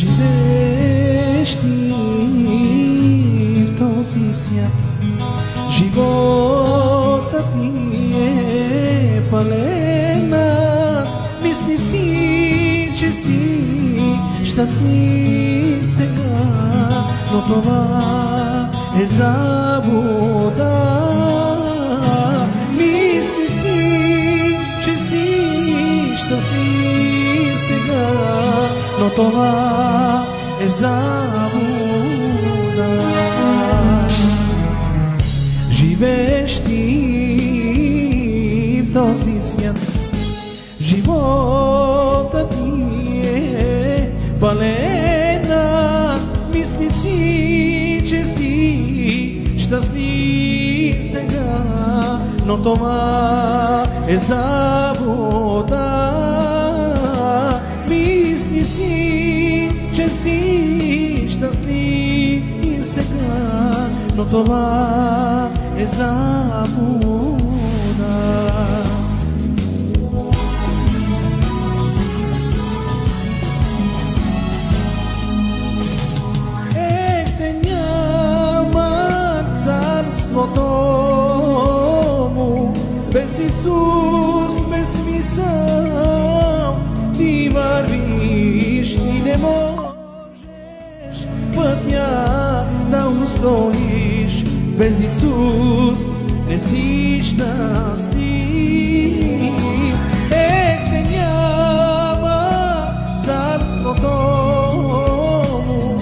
Живееш ти в този свят, живота ти е палена. Мисли си, че си щастлив сега, но това е заблуда. Мисли си, че си щастлив сега, но това е заблуда. Живееш ти в този свят, живота ти е палена. Мисли си, че си щастлив сега, но това е заблуда. Мисли си, че си щастлив сега, но това е заблуда. Те няма царството му, без Исус, без смисъл. Ти вървиш и не можеш пътя да устоиш. Без Исус не си щастлив. Те няма царството му,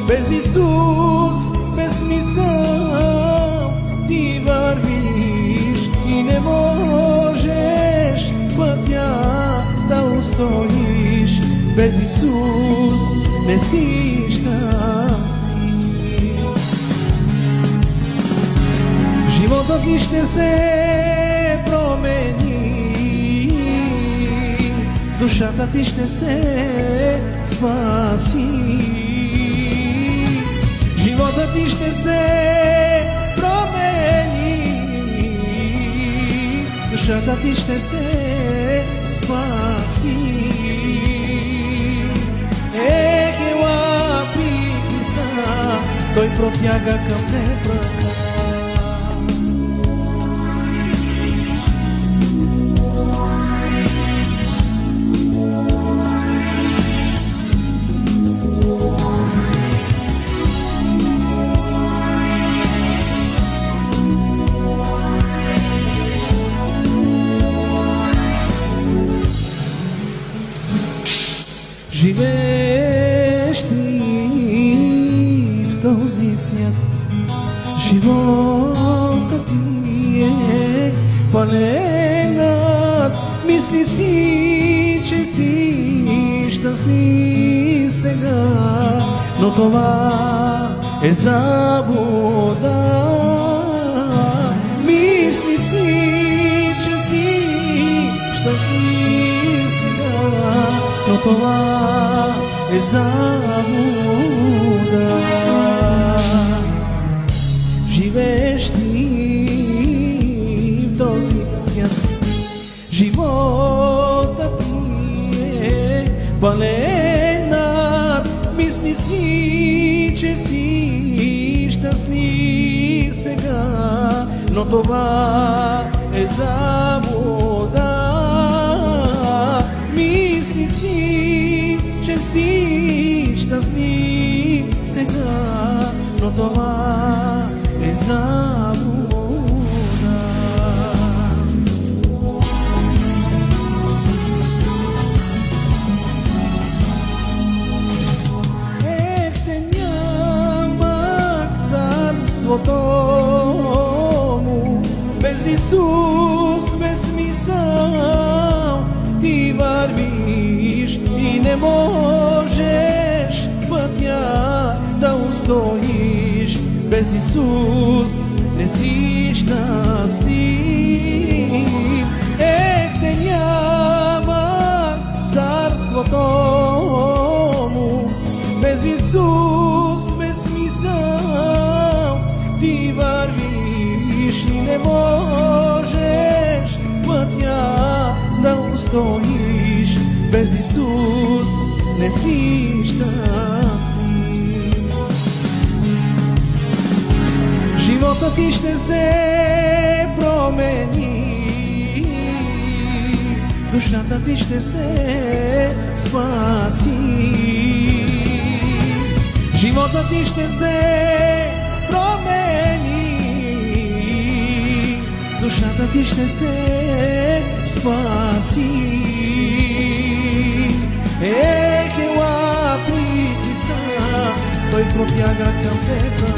без Исус, без смисъл. Ти вървиш и не можеш пътя да устоиш. Без Исус не си щастлив. Животът ти ще се промени, душата ти ще се спаси. Животът ти ще се промени, душата ти ще се спаси. Ела при Христа, Той протяга към теб ръка. Живееш ти в този свят, живота ти е палена. Мисли си, че си щастлив сега, но това е заблуда. Мисли си, че си щастлив сега, но това е заблуда. Живееш ти в този свят, живота ти е палена. Мисли си, че си щастлив сега, но това е заблуда. Мисли си, че си щастлив сега, но това е заблуда. Те няма царството му, без Исус, без смисъл. Ти вървиш и не можеш пътя да устоиш. Без Исус не си щастлив. Те няма царството му, без Исус, без смисъл. Ти вървиш и не можеш пътя да устоиш. Без Исус не си щастлив. ти ще се промени, душата ти ще се спаси, живота ти ще се промени, душата ти ще се спаси. Ела при Христа, той пробяга към тебе.